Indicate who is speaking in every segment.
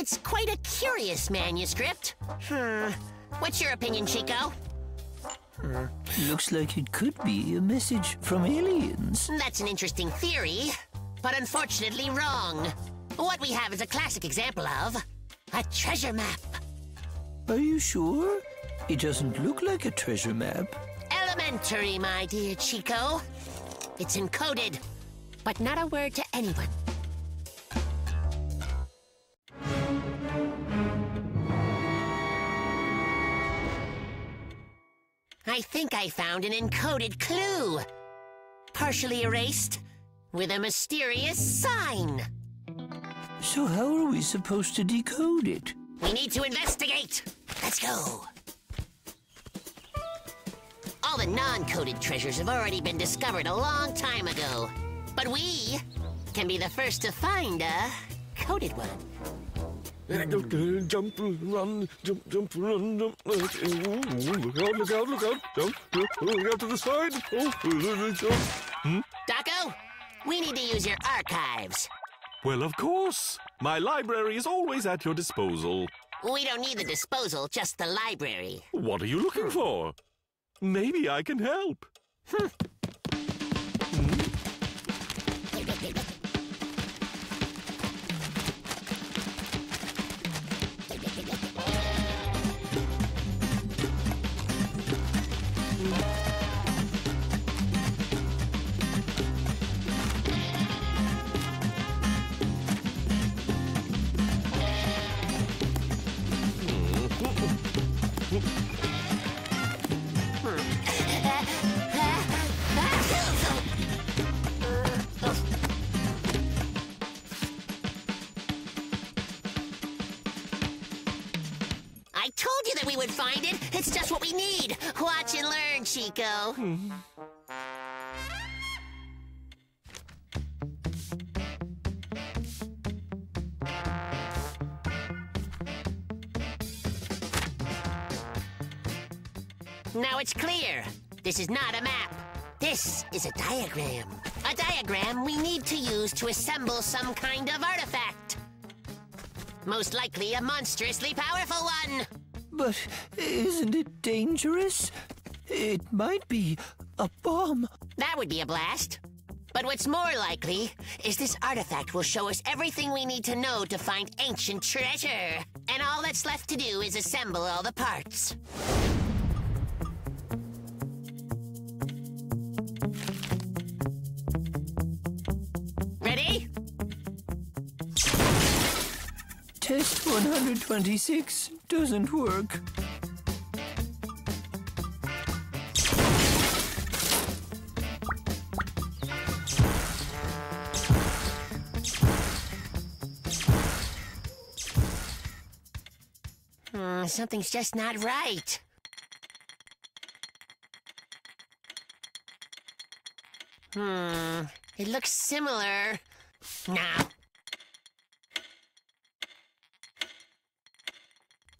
Speaker 1: It's quite a curious manuscript. What's your opinion, Chico?
Speaker 2: Looks like it could be a message from aliens.
Speaker 1: That's an interesting theory, but unfortunately wrong. What we have is a classic example of a treasure map.
Speaker 2: Are you sure? It doesn't look like a treasure map.
Speaker 1: Elementary, my dear Chico. It's encoded, but not a word to anyone. I think I found an encoded clue. Partially erased, with a mysterious sign.
Speaker 2: So how are we supposed to decode it?
Speaker 1: We need to investigate. Let's go. All the non-coded treasures have already been discovered a long time ago. But we can be the first to find a coded one.
Speaker 3: Jump, run, jump, run, jump. Look out, jump, look out to the side.
Speaker 1: Daco, we need to use your archives.
Speaker 3: Well, of course. My library is always at your disposal.
Speaker 1: We don't need the disposal, just the library.
Speaker 3: What are you looking for? Maybe I can help.
Speaker 1: I told you that we would find it. It's just what we need. Watch and learn, Chico. Now it's clear. This is not a map. This is a diagram. A diagram we need to use to assemble some kind of artifact. Most likely a monstrously powerful one.
Speaker 2: But isn't it dangerous? It might be a bomb.
Speaker 1: That would be a blast. But what's more likely is this artifact will show us everything we need to know to find ancient treasure. And all that's left to do is assemble all the parts. Ready?
Speaker 2: Test 126 doesn't work.
Speaker 1: Something's just not right. It looks similar. Nah.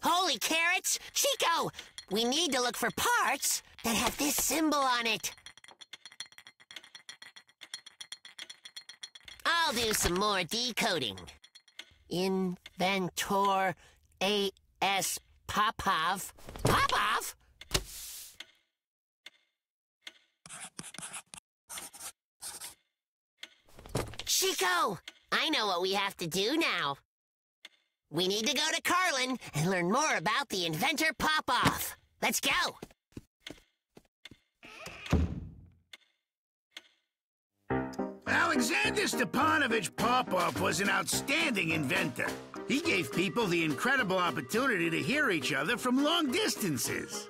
Speaker 1: Holy carrots! Chico! We need to look for parts that have this symbol on it. I'll do some more decoding. Inventor A.S. Popov. Popov? Chico! I know what we have to do now. We need to go to Carlin and learn more about the inventor Popov. Let's go!
Speaker 4: Alexander Stepanovich Popov was an outstanding inventor. He gave people the incredible opportunity to hear each other from long distances.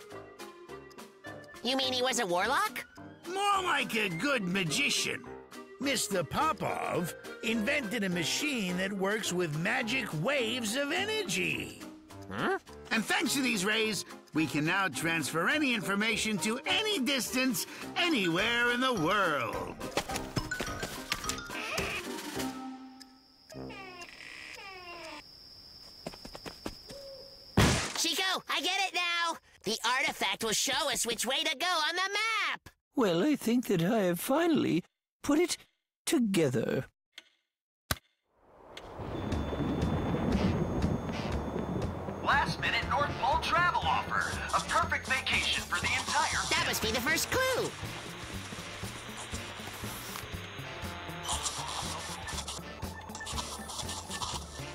Speaker 1: You mean he was a warlock?
Speaker 4: More like a good magician. Mr. Popov invented a machine that works with magic waves of energy.
Speaker 1: Huh?
Speaker 4: And thanks to these rays, we can now transfer any information to any distance, anywhere in the world.
Speaker 1: Chico, I get it now! The artifact will show us which way to go on the map!
Speaker 2: Well, I think that I have finally put it together.
Speaker 1: be the first clue.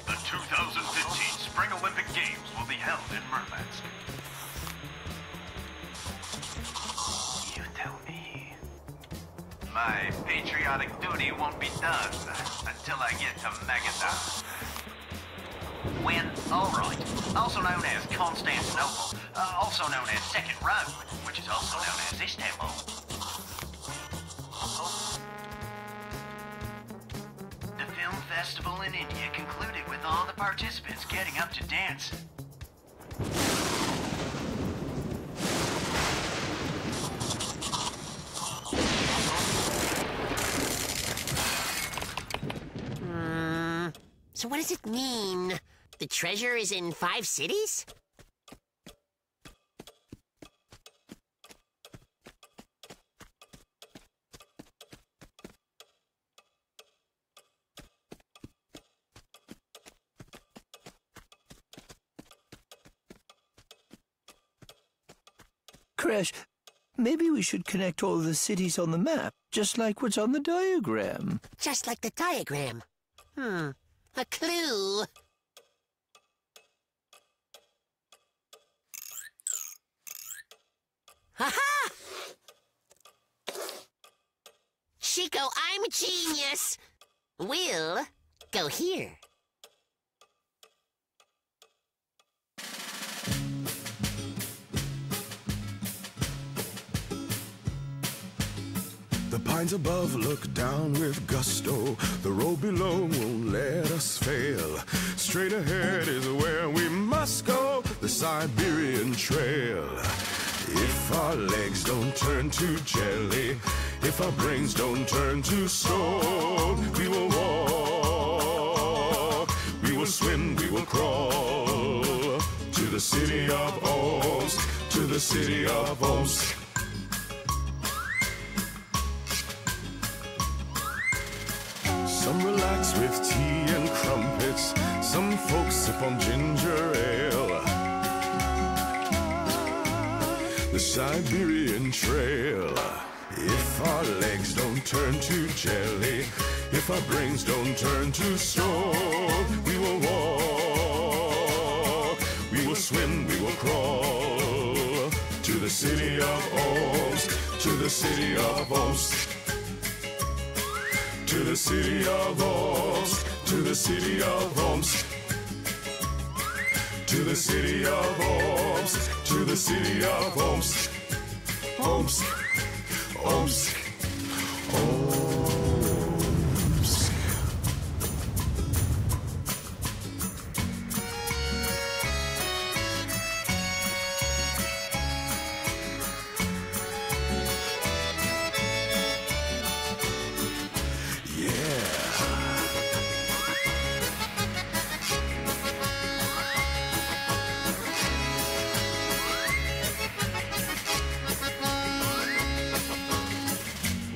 Speaker 5: The 2015 Spring Olympic Games will be held in Murmansk. You tell me. My patriotic duty won't be done until I get to Magadan. When Ulrich, also known as Constantinople, also known as Second Rome, which is also known as Istanbul. The film festival in India concluded with all the participants getting up to dance.
Speaker 1: So what does it mean? The treasure is in 5 cities?
Speaker 2: Crash, maybe we should connect all the cities on the map, just like what's on the diagram.
Speaker 1: Just like the diagram. A clue. Ha-ha! Chico, I'm a genius. We'll go here.
Speaker 3: The pines above look down with gusto. The road below won't let us fail. Straight ahead is where we must go, the Siberian Trail. If our legs don't turn to jelly, if our brains don't turn to stone, we will walk, we will swim, we will crawl to the city of Omsk, to the city of Omsk. Some relax with tea and crumpets, some folks sip on ginger ale. The Siberian Trail. If our legs don't turn to jelly, if our brains don't turn to stone, we will walk, we will swim, we will crawl to the city of Omsk, to the city of Omsk. To the city of Omsk, to the city of Omsk, to the city of Omsk, to the city of Omsk, Omsk, Omsk, Omsk.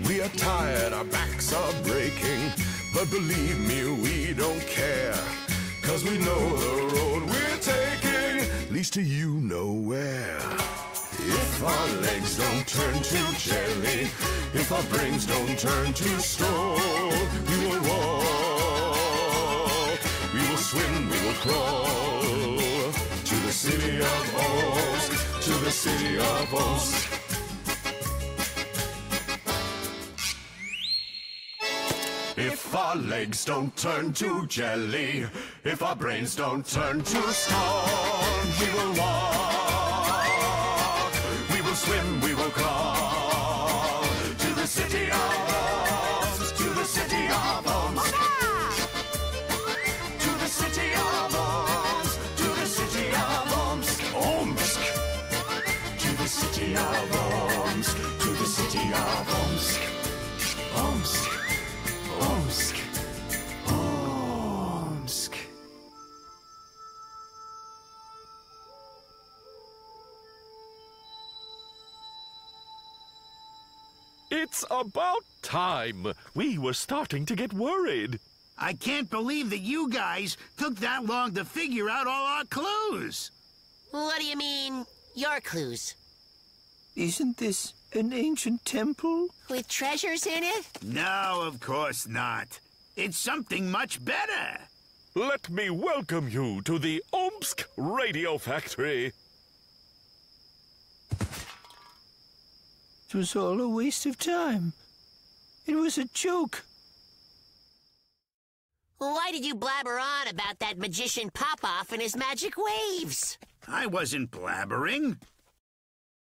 Speaker 3: We are tired, our backs are breaking, but believe me, we don't care, 'cause we know the road we're taking leads to you nowhere. If our legs don't turn to jelly, if our brains don't turn to stone, we will walk, we will swim, we will crawl to the city of Omsk, to the city of Omsk. If our legs don't turn to jelly, if our brains don't turn to stone, we will walk, we will swim, we will crawl to the city of Omsk, to the city of Omsk, to the city of Omsk, to the city of Omsk, Omsk, to the city of Omsk, to the city of Omsk, Omsk. Omsk, Omsk.
Speaker 6: It's about time. We were starting to get worried.
Speaker 4: I can't believe that you guys took that long to figure out all our clues.
Speaker 1: What do you mean, your clues?
Speaker 2: Isn't this An ancient temple?
Speaker 1: With treasures in it?
Speaker 4: No, of course not. It's something much better.
Speaker 6: Let me welcome you to the Omsk Radio Factory.
Speaker 2: It was all a waste of time. It was a joke.
Speaker 1: Why did you blabber on about that magician Popoff and his magic waves?
Speaker 4: I wasn't blabbering.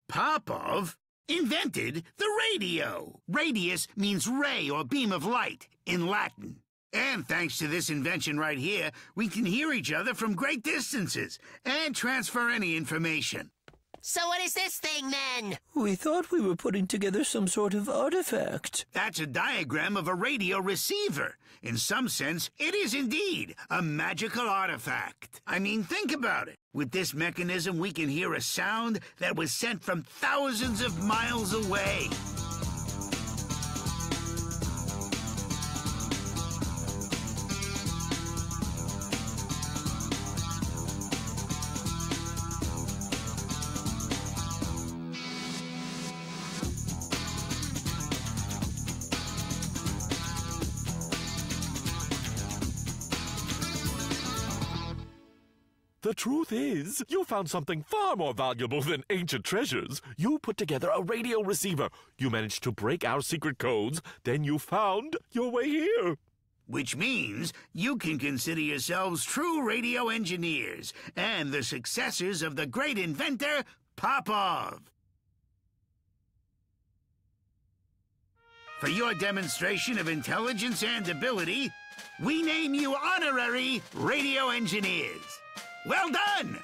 Speaker 4: Popov invented the radio. Radius means ray or beam of light in Latin. And thanks to this invention right here, we can hear each other from great distances and transfer any information.
Speaker 1: So what is this thing, then?
Speaker 2: We thought we were putting together some sort of artifact.
Speaker 4: That's a diagram of a radio receiver. In some sense, it is indeed a magical artifact. I mean, think about it. With this mechanism, we can hear a sound that was sent from thousands of miles away.
Speaker 6: The truth is, you found something far more valuable than ancient treasures. You put together a radio receiver. You managed to break our secret codes. Then you found your way here.
Speaker 4: Which means you can consider yourselves true radio engineers and the successors of the great inventor, Popov. For your demonstration of intelligence and ability, we name you honorary radio engineers. Well done!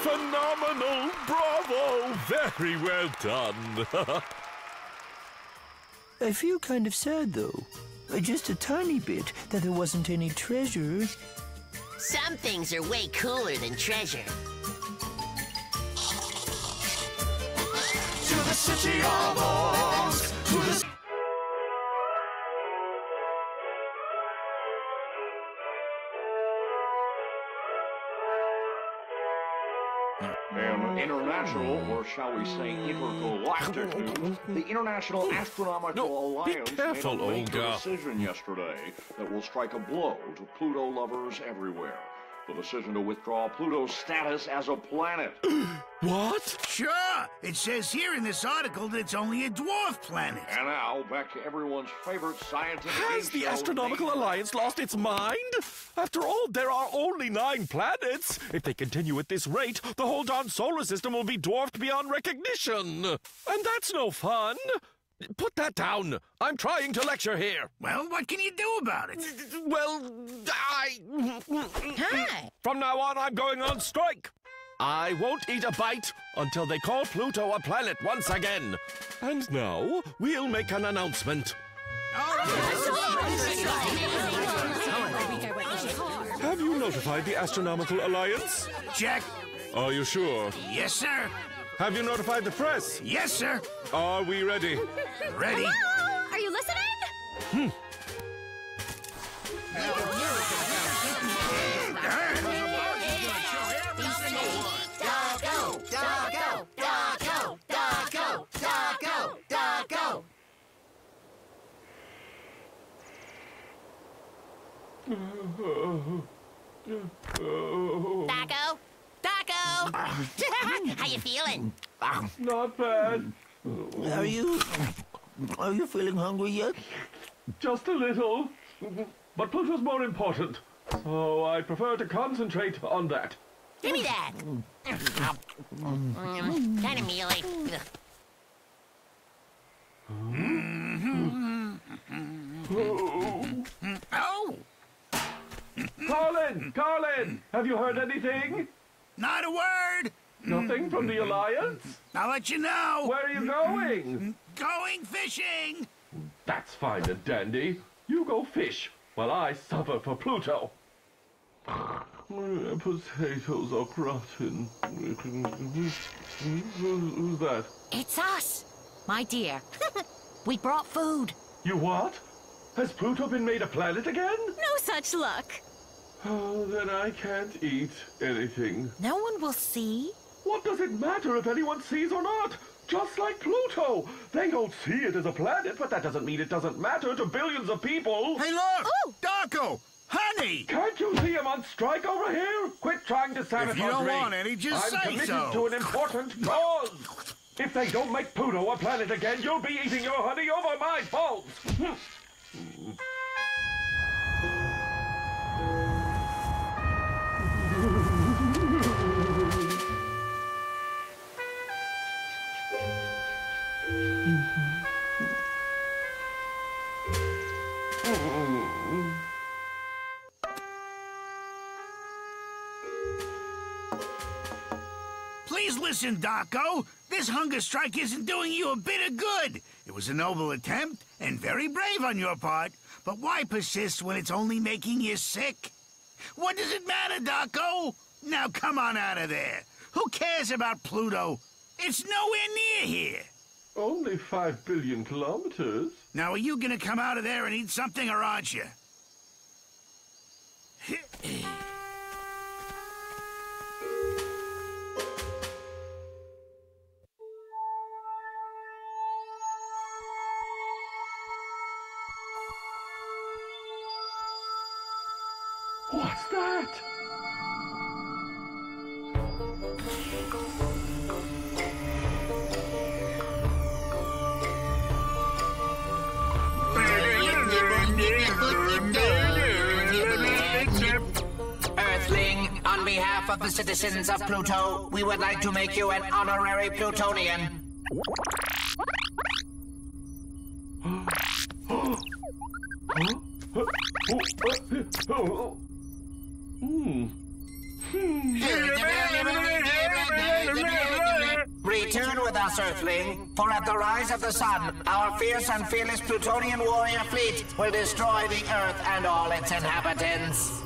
Speaker 6: Phenomenal! Bravo! Very well done!
Speaker 2: I feel kind of sad, though. Just a tiny bit that there wasn't any treasure.
Speaker 1: Some things are way cooler than treasure.
Speaker 3: To the city of Omsk, to the...
Speaker 7: In international, or shall we say intergalactic news, the International Astronomical Alliance
Speaker 6: careful,
Speaker 7: made a major
Speaker 6: Olga.
Speaker 7: decision yesterday that will strike a blow to Pluto lovers everywhere. The decision to withdraw Pluto's status as a planet.
Speaker 6: What?
Speaker 4: Sure, it says here in this article that it's only a dwarf planet.
Speaker 7: And now, back to everyone's favorite scientific
Speaker 6: Has
Speaker 7: game
Speaker 6: the
Speaker 7: show,
Speaker 6: Astronomical
Speaker 7: Nation.
Speaker 6: Alliance lost its mind? After all, there are only 9 planets. If they continue at this rate, the whole darn solar system will be dwarfed beyond recognition. And that's no fun. Put that down. I'm trying to lecture here.
Speaker 4: Well, what can you do about it?
Speaker 6: Well,
Speaker 1: Hi.
Speaker 6: From now on, I'm going on strike. I won't eat a bite until they call Pluto a planet once again. And now, we'll make an announcement. Have you notified the Astronomical Alliance?
Speaker 4: Check.
Speaker 6: Are you sure?
Speaker 4: Yes, sir.
Speaker 6: Have you notified the press?
Speaker 4: Yes, sir.
Speaker 6: Are we ready?
Speaker 4: Ready.
Speaker 8: Hello? Are you listening?
Speaker 1: Doggo, doggo, doggo, doggo, doggo, doggo. Doggo, doggo. How you feeling?
Speaker 6: Not bad.
Speaker 2: Are you feeling hungry yet?
Speaker 6: Just a little. But Pluto's more important. So I prefer to concentrate on that.
Speaker 1: Give me that. Kind of mealy.
Speaker 4: Oh,
Speaker 6: Carlin, have you heard anything?
Speaker 4: not a word.
Speaker 6: Nothing from the Alliance?
Speaker 4: I'll let you know.
Speaker 6: Where are you going?
Speaker 4: Going fishing.
Speaker 6: That's fine and dandy. You go fish while I suffer for Pluto. Potatoes are rotten. Who's that?
Speaker 8: It's us, my dear. We brought food.
Speaker 6: You what? Has Pluto been made a planet again?
Speaker 8: No such luck.
Speaker 6: Oh, then I can't eat anything.
Speaker 8: No one will see.
Speaker 6: What does it matter if anyone sees or not? Just like Pluto. They don't see it as a planet, but that doesn't mean it doesn't matter to billions of people.
Speaker 4: Hey, look! Oh. Darko! Honey!
Speaker 6: Can't you see him on strike over here? Quit trying to sabotage me.
Speaker 4: If you don't want any, just
Speaker 6: I'm
Speaker 4: say
Speaker 6: committed
Speaker 4: so.
Speaker 6: to an important cause. If they don't make Pluto a planet again, you'll be eating your honey over my balls.
Speaker 4: Please listen, Darko. This hunger strike isn't doing you a bit of good. It was a noble attempt and very brave on your part, but why persist when it's only making you sick? What does it matter, Darko? Now come on out of there. Who cares about Pluto? It's nowhere near here.
Speaker 6: Only 5 billion kilometers.
Speaker 4: Now, are you gonna come out of there and eat something, or aren't you?
Speaker 6: What's that?
Speaker 9: Earthling, on behalf of the citizens of Pluto, we would like to make you an honorary Plutonian. Return with us, Earthling, for at the rise of the sun, our fierce and fearless Plutonian warrior fleet will destroy the Earth and all its inhabitants.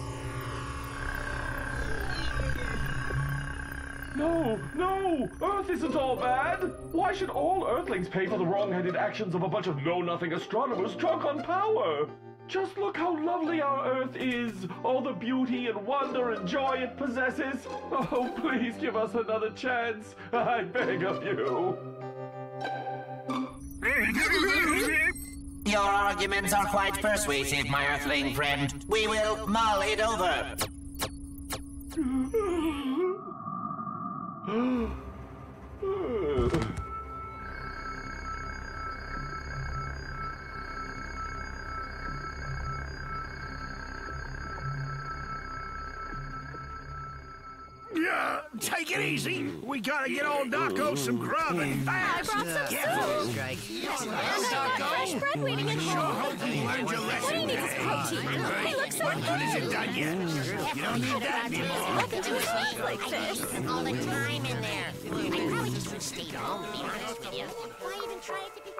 Speaker 6: No, no! Earth isn't all bad! Why should all Earthlings pay for the wrong-headed actions of a bunch of know-nothing astronomers drunk on power? Just look how lovely our Earth is! All the beauty and wonder and joy it possesses! Oh, please give us another chance! I beg of you!
Speaker 9: Your arguments are quite persuasive, my Earthling friend. We will mull it over.
Speaker 4: Yeah, take it easy. We gotta get old Darko some grub and fast.
Speaker 10: I brought some soup. Fresh bread waiting at home. What do you need this protein? Hey, look, so
Speaker 4: What good is it done yet? You don't need that anymore.
Speaker 10: Nothing to eat like this.
Speaker 1: All the time in there. I probably just would have stayed home, to be honest with you. Why even try it to begin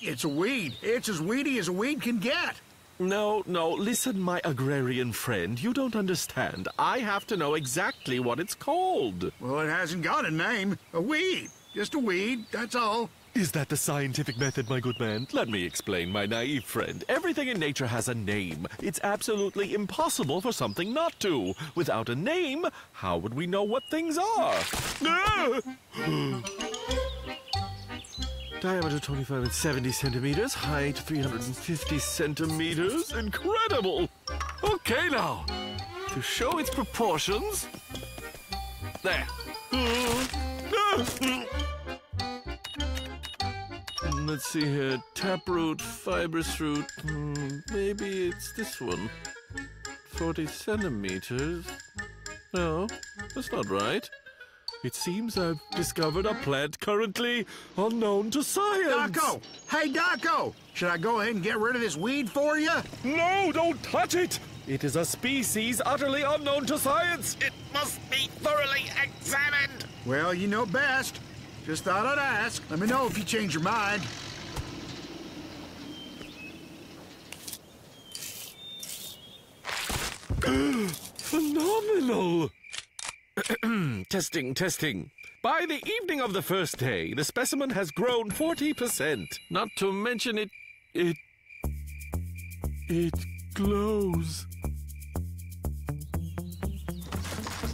Speaker 4: It's a weed. It's as weedy as a weed can get.
Speaker 6: No, listen, my agrarian friend. You don't understand. I have to know exactly what it's called.
Speaker 4: Well, it hasn't got a name. A weed. Just a weed, that's all.
Speaker 6: Is that the scientific method, my good man? Let me explain, my naive friend. Everything in nature has a name. It's absolutely impossible for something not to. Without a name, how would we know what things are? Diameter 25 and 70 centimeters, height 350 centimeters. Incredible! Okay, now, to show its proportions. There. Let's see here. Taproot, fibrous root. Maybe it's this one. 40 centimeters. No, that's not right. It seems I've discovered a plant currently unknown to science.
Speaker 4: Darko! Hey, Darko! Should I go ahead and get rid of this weed for you?
Speaker 6: No, don't touch it! It is a species utterly unknown to science. It must be thoroughly examined.
Speaker 4: Well, you know best. Just thought I'd ask. Let me know if you change your mind.
Speaker 6: Phenomenal! Testing. By the evening of the first day, the specimen has grown 40%. Not to mention it glows.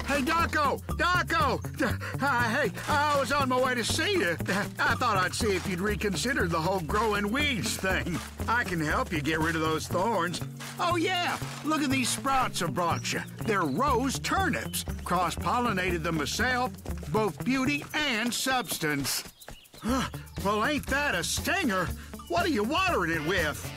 Speaker 4: Hey, Doco! Hey, I was on my way to see you. I thought I'd see if you'd reconsider the whole growing weeds thing. I can help you get rid of those thorns. Oh, yeah. Look at these sprouts I brought you. They're rose turnips. Cross-pollinated them myself. Both beauty and substance. Well, ain't that a stinger? What are you watering it with?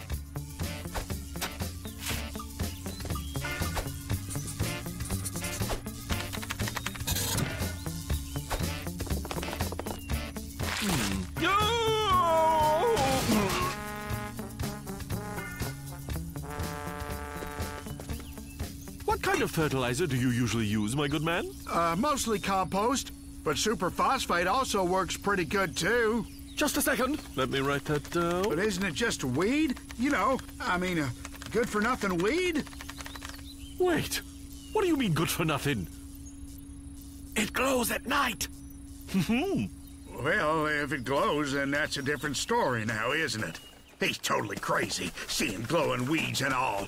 Speaker 6: What kind of fertilizer do you usually use, my good man?
Speaker 4: Mostly compost, but superphosphate also works pretty good, too.
Speaker 6: Just a second. Let me write that down.
Speaker 4: But isn't it just a weed? You know, I mean, a good-for-nothing weed?
Speaker 6: Wait. What do you mean good-for-nothing? It glows at night.
Speaker 4: Well, if it glows, then that's a different story now, isn't it? He's totally crazy, seeing glowing weeds and all.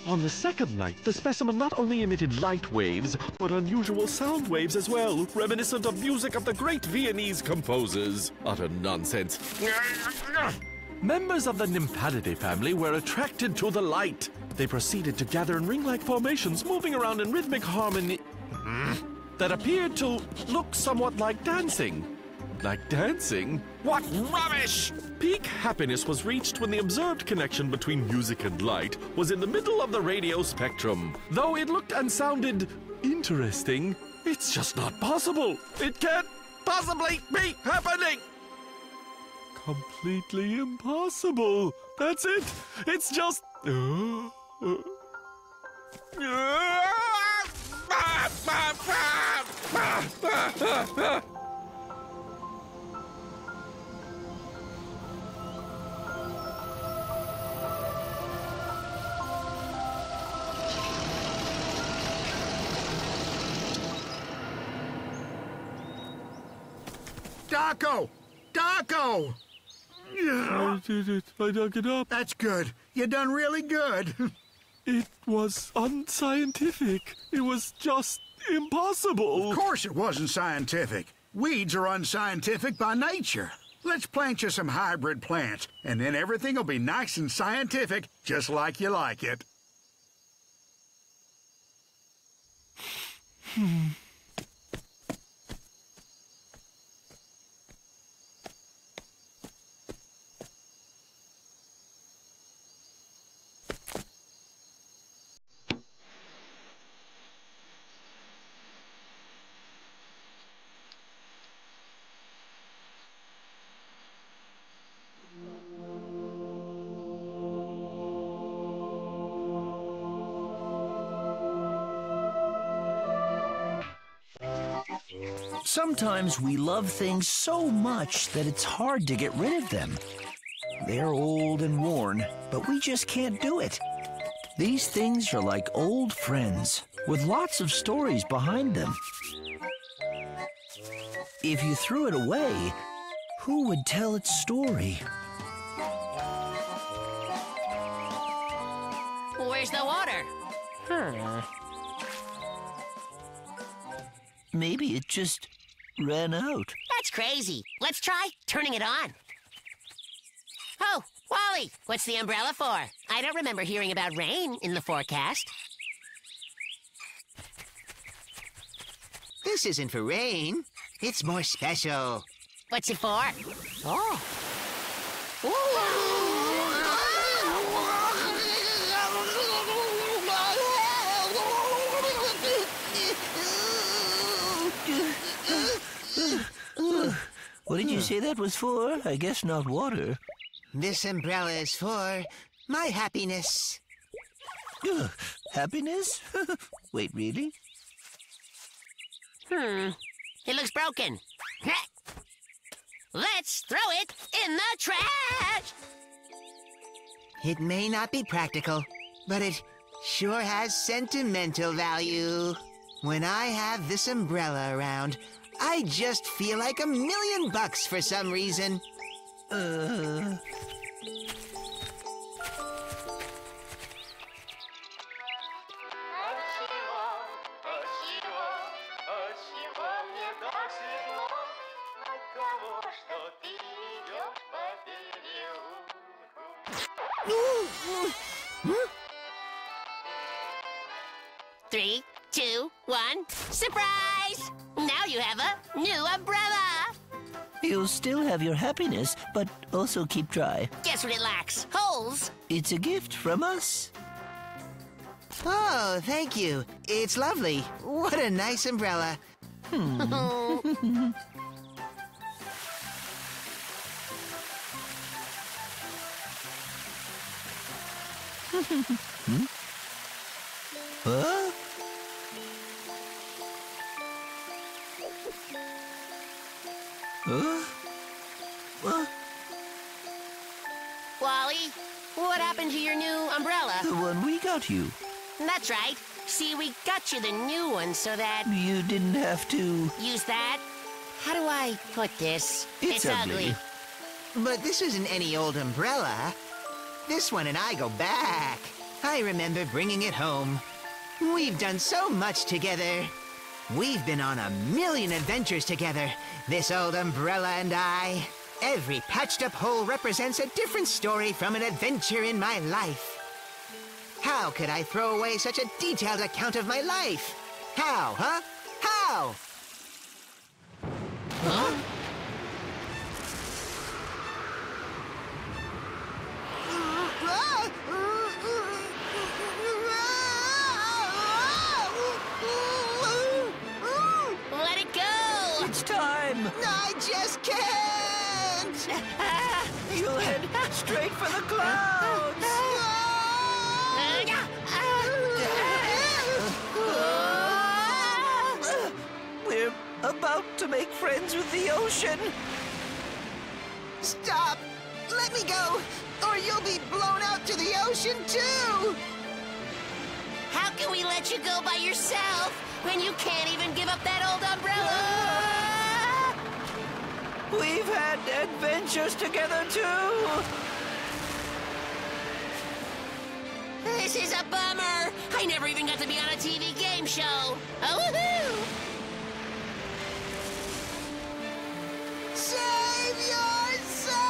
Speaker 6: On the second night, the specimen not only emitted light waves, but unusual sound waves as well, reminiscent of music of the great Viennese composers. Utter nonsense. Members of the Nymphalidae family were attracted to the light. They proceeded to gather in ring-like formations, moving around in rhythmic harmony that appeared to look somewhat like dancing. Like dancing? What rubbish! Peak happiness was reached when the observed connection between music and light was in the middle of the radio spectrum. Though it looked and sounded interesting, it's just not possible. It can't possibly be happening. Completely impossible. That's it. It's just...
Speaker 4: Doco! Doco!
Speaker 6: I did it. I dug it up.
Speaker 4: That's good. You done really good.
Speaker 6: It was unscientific. It was just impossible.
Speaker 4: Of course it wasn't scientific. Weeds are unscientific by nature. Let's plant you some hybrid plants, and then everything will be nice and scientific, just like you like it.
Speaker 2: Sometimes we love things so much that it's hard to get rid of them. They're old and worn, but we just can't do it. These things are like old friends, with lots of stories behind them. If you threw it away, who would tell its story?
Speaker 1: Where's the water?
Speaker 2: Maybe it just ran out.
Speaker 1: That's crazy. Let's try turning it on. Oh, Wally, what's the umbrella for? I don't remember hearing about rain in the forecast.
Speaker 11: This isn't for rain. It's more special.
Speaker 1: What's it for? Oh.
Speaker 2: What did you say that was for? I guess not water.
Speaker 11: This umbrella is for my happiness.
Speaker 2: Happiness? Wait, really?
Speaker 1: It looks broken. Let's throw it in the trash!
Speaker 11: It may not be practical, but it sure has sentimental value. When I have this umbrella around, I just feel like $1,000,000 for some reason.
Speaker 1: Three, two, one, surprise! Now you have a new umbrella!
Speaker 2: You'll still have your happiness, but also keep dry.
Speaker 1: Guess what it lacks? Holes!
Speaker 2: It's a gift from us.
Speaker 11: Oh, thank you. It's lovely. What a nice umbrella.
Speaker 2: Huh?
Speaker 1: Wally, what happened to your new umbrella?
Speaker 2: The one we got you.
Speaker 1: That's right. See, we got you the new one so that...
Speaker 2: You didn't have to...
Speaker 1: Use that? How do I put this?
Speaker 2: It's ugly.
Speaker 11: But this isn't any old umbrella. This one and I go back. I remember bringing it home. We've done so much together. We've been on 1,000,000 adventures together, this old umbrella and I. Every patched-up hole represents a different story from an adventure in my life. How could I throw away such a detailed account of my life? How, huh? How?
Speaker 1: Huh? Let it go!
Speaker 2: It's time!
Speaker 11: I just can't!
Speaker 2: You'll head straight for the clouds! We're about to make friends with the ocean.
Speaker 11: Stop! Let me go, or you'll be blown out to the ocean, too!
Speaker 1: How can we let you go by yourself when you can't even give up that old umbrella?
Speaker 2: We've had adventures together, too.
Speaker 1: This is a bummer. I never even got to be on a TV game show. Oh, woohoo!
Speaker 11: Save yourselves!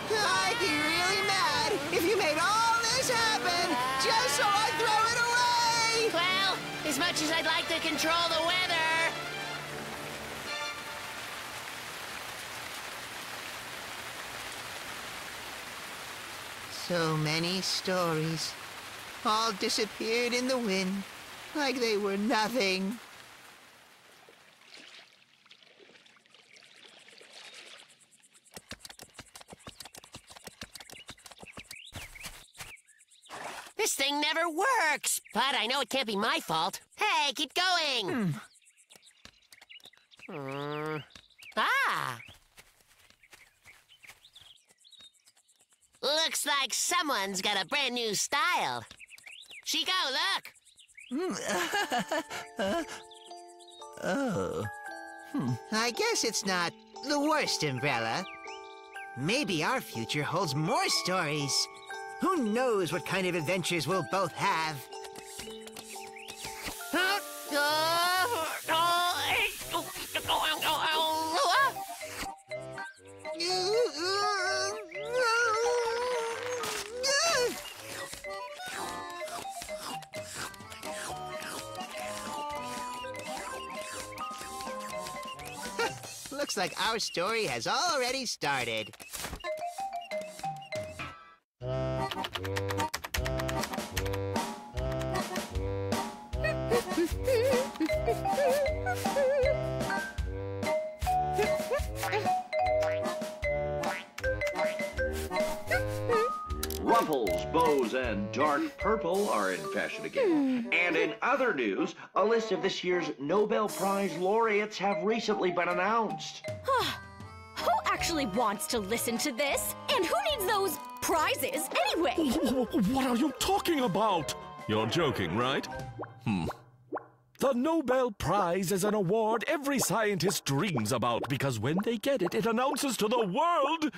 Speaker 11: I'd be really mad if you made all this happen just so I throw it away!
Speaker 1: Well, as much as I'd like to control the weather...
Speaker 11: So many stories, all disappeared in the wind, like they were nothing.
Speaker 1: This thing never works, but I know it can't be my fault. Hey, keep going! Ah! Looks like someone's got a brand new style. Chico, look!
Speaker 2: Oh.
Speaker 11: I guess it's not the worst umbrella. Maybe our future holds more stories. Who knows what kind of adventures we'll both have? Looks like our story has already started.
Speaker 7: Ruffles, bows, and dark purple are in fashion again. And in other news, a list of this year's Nobel Prize laureates have recently been announced.
Speaker 10: Who actually wants to listen to this? And who needs those prizes anyway?
Speaker 6: What are you talking about? You're joking, right? The Nobel Prize is an award every scientist dreams about because when they get it, it announces to the world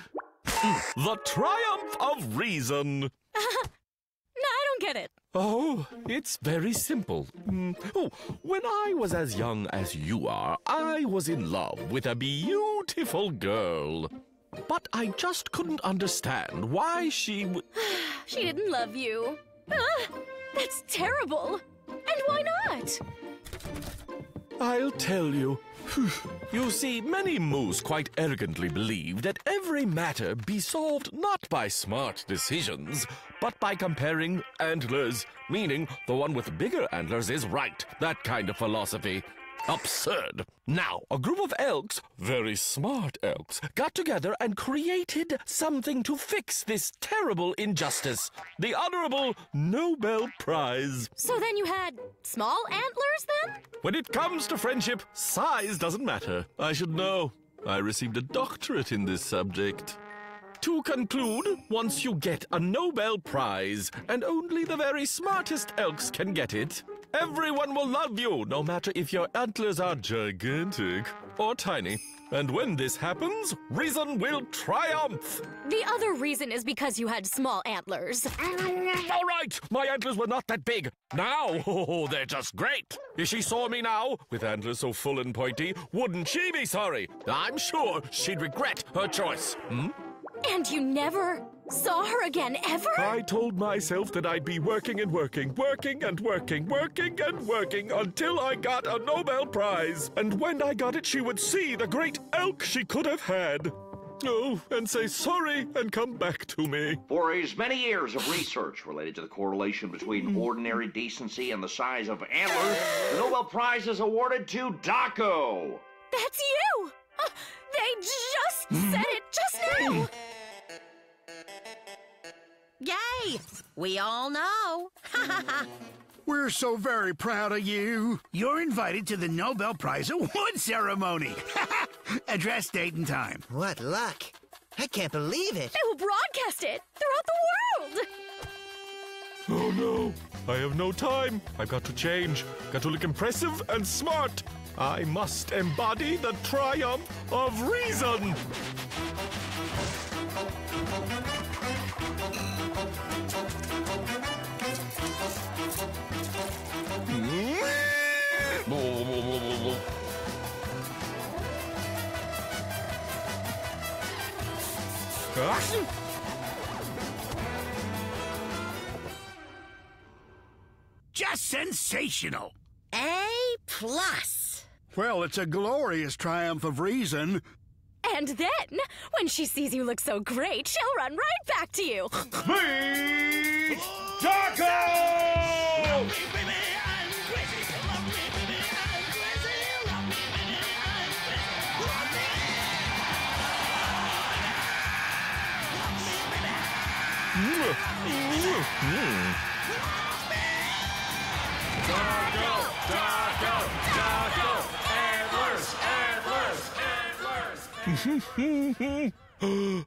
Speaker 6: the triumph of reason.
Speaker 10: No, I don't get it.
Speaker 6: Oh, it's very simple. When I was as young as you are, I was in love with a beautiful girl. But I just couldn't understand why she
Speaker 10: She didn't love you. That's terrible. And why not?
Speaker 6: I'll tell you. You see, many moose quite arrogantly believe that every matter be solved not by smart decisions, but by comparing antlers, meaning the one with bigger antlers is right. That kind of philosophy. Absurd. Now, a group of elks, very smart elks, got together and created something to fix this terrible injustice. The Honorable Nobel Prize.
Speaker 10: So then you had small antlers then?
Speaker 6: When it comes to friendship, size doesn't matter. I should know. I received a doctorate in this subject. To conclude, once you get a Nobel Prize, and only the very smartest elks can get it, everyone will love you, no matter if your antlers are gigantic or tiny. And when this happens, reason will triumph.
Speaker 10: The other reason is because you had small antlers.
Speaker 6: All right, my antlers were not that big. Now, they're just great. If she saw me now, with antlers so full and pointy, wouldn't she be sorry? I'm sure she'd regret her choice.
Speaker 10: And you never saw her again, ever?
Speaker 6: I told myself that I'd be working and working, working and working, working and working until I got a Nobel Prize. And when I got it, she would see the great elk she could have had. Oh, and say sorry and come back to me.
Speaker 7: For his many years of research related to the correlation between ordinary decency and the size of antlers, the Nobel Prize is awarded to Daco.
Speaker 10: That's you! They just said it just now!
Speaker 8: Yay! We all know.
Speaker 4: We're so very proud of you. You're invited to the Nobel Prize award ceremony. Address, date, and time.
Speaker 11: What luck. I can't believe it.
Speaker 10: They will broadcast it throughout the world.
Speaker 6: Oh no, I have no time. I've got to change. Got to look impressive and smart. I must embody the triumph of reason.
Speaker 4: Just sensational.
Speaker 8: A+.
Speaker 4: Well, it's a glorious triumph of reason.
Speaker 10: And then, when she sees you look so great, she'll run right back to you.
Speaker 6: Meet Daco!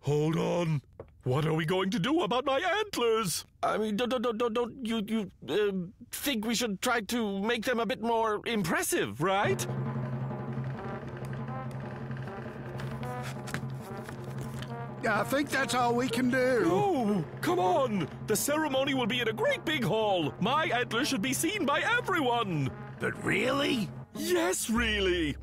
Speaker 6: Hold on. What are we going to do about my antlers? I mean, don't you think we should try to make them a bit more impressive, right?
Speaker 4: I think that's all we can do.
Speaker 6: Oh, come on! The ceremony will be in a great big hall. My antler should be seen by everyone.
Speaker 4: But really?
Speaker 6: Yes, really.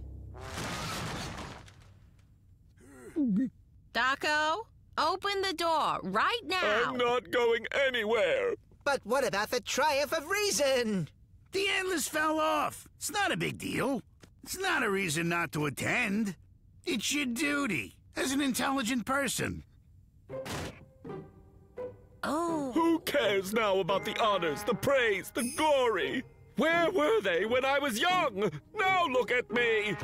Speaker 10: Daco, open the door right now.
Speaker 6: I'm not going anywhere.
Speaker 11: But what about the triumph of reason?
Speaker 4: The antlers fell off. It's not a big deal. It's not a reason not to attend. It's your duty as an intelligent person.
Speaker 10: Oh.
Speaker 6: Who cares now about the honors, the praise, the glory? Where were they when I was young? Now look at me.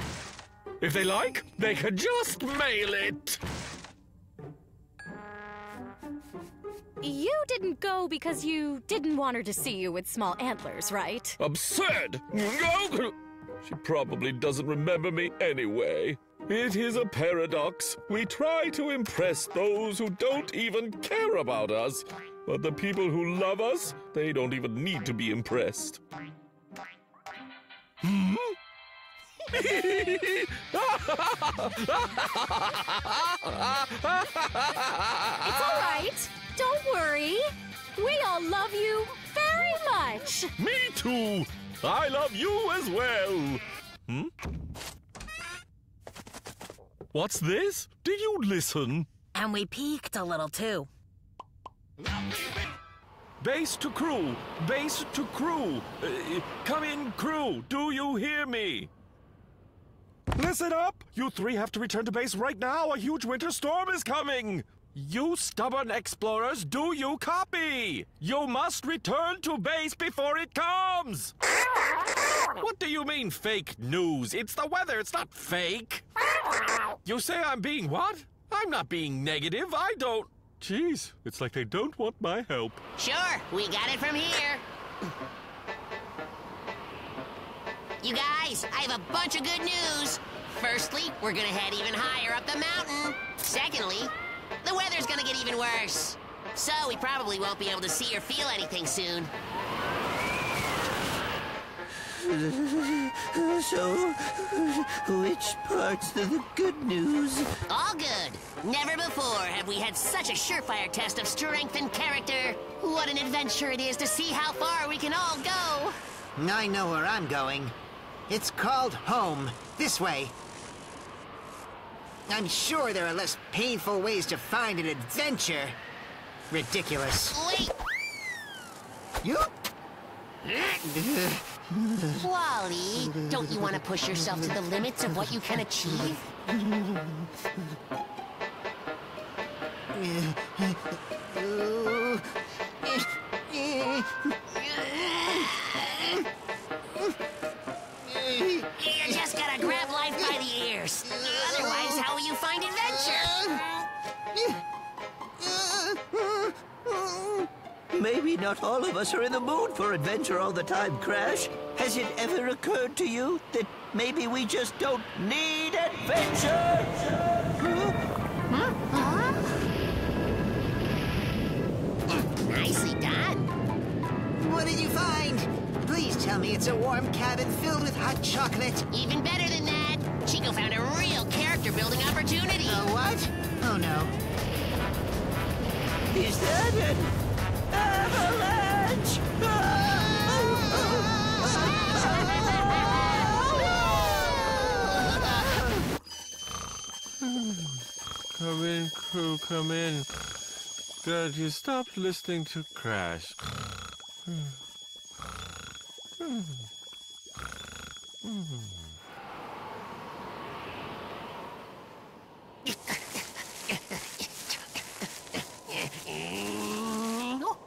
Speaker 6: If they like, they can just mail it.
Speaker 10: You didn't go because you didn't want her to see you with small antlers, right?
Speaker 6: Absurd! No! She probably doesn't remember me anyway. It is a paradox. We try to impress those who don't even care about us. But the people who love us, they don't even need to be impressed. Hmm?
Speaker 10: It's all right. Don't worry. We all love you very much.
Speaker 6: Me too. I love you as well. Hmm? What's this? Did you listen?
Speaker 8: And we peeked a little, too.
Speaker 6: Base to crew. Base to crew. Come in, crew. Do you hear me? Listen up! You three have to return to base right now. A huge winter storm is coming. You stubborn explorers, do you copy? You must return to base before it comes. What do you mean fake news? It's the weather, it's not fake. You say I'm being what? I'm not being negative. I don't... Jeez, it's like they don't want my help.
Speaker 1: Sure, we got it from here. You guys, I have a bunch of good news. Firstly, we're gonna head even higher up the mountain. Secondly, the weather's gonna get even worse. So we probably won't be able to see or feel anything soon.
Speaker 2: So, which part's the good news?
Speaker 1: All good. Never before have we had such a surefire test of strength and character. What an adventure it is to see how far we can all go.
Speaker 11: I know where I'm going. It's called home. This way. I'm sure there are less painful ways to find an adventure. Ridiculous.
Speaker 1: Wait!
Speaker 11: You?
Speaker 1: Wally, don't you want to push yourself to the limits of what you can achieve? You just gotta grab life by the ears. Otherwise, how will you find adventure?
Speaker 2: Maybe not all of us are in the mood for adventure all the time, Crash. Has it ever occurred to you that maybe we just don't need adventure?
Speaker 1: Nicely done.
Speaker 11: What did you find? Please tell me it's a warm cabin filled with hot chocolate.
Speaker 1: Even better than that, Chico found a real character-building opportunity.
Speaker 11: A what? Oh, no.
Speaker 2: Is that an avalanche?
Speaker 6: Come in, crew, come in. Good, you stopped listening to Crash.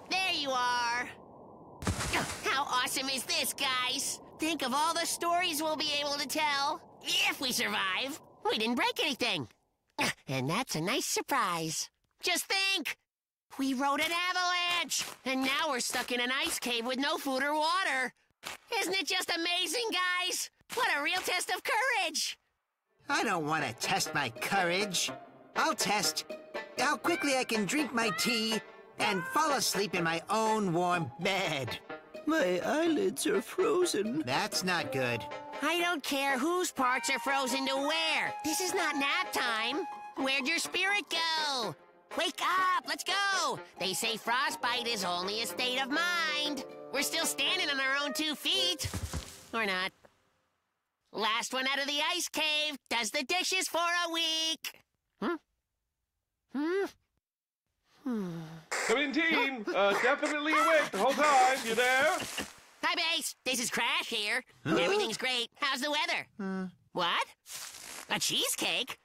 Speaker 1: There you are. How awesome is this, guys? Think of all the stories we'll be able to tell. If we survive, we didn't break anything. And that's a nice surprise. Just think. We rode an avalanche, and now we're stuck in an ice cave with no food or water. Isn't it just amazing, guys? What a real test of courage.
Speaker 11: I don't want to test my courage. I'll test how quickly I can drink my tea and fall asleep in my own warm bed.
Speaker 2: My eyelids are frozen.
Speaker 11: That's not good.
Speaker 1: I don't care whose parts are frozen to where. This is not nap time. Where'd your spirit go? Wake up, let's go. They say frostbite is only a state of mind. We're still standing on our own 2 feet. Or not. Last one out of the ice cave does the dishes for a week.
Speaker 6: Come in, team. Definitely awake the whole time. You there?
Speaker 1: Hi, Base. This is Crash here. Everything's great. How's the weather? What? A cheesecake?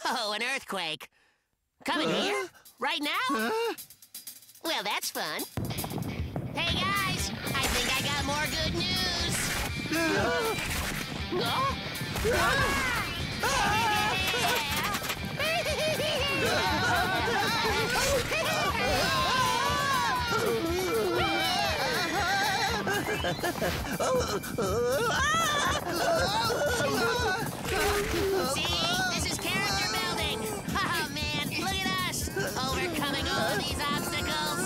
Speaker 1: Oh, an earthquake. Coming here? Right now? Well, that's fun. Hey, guys. I think I got more good news. See? This is character building. Oh, man, look at us. Overcoming all of these obstacles.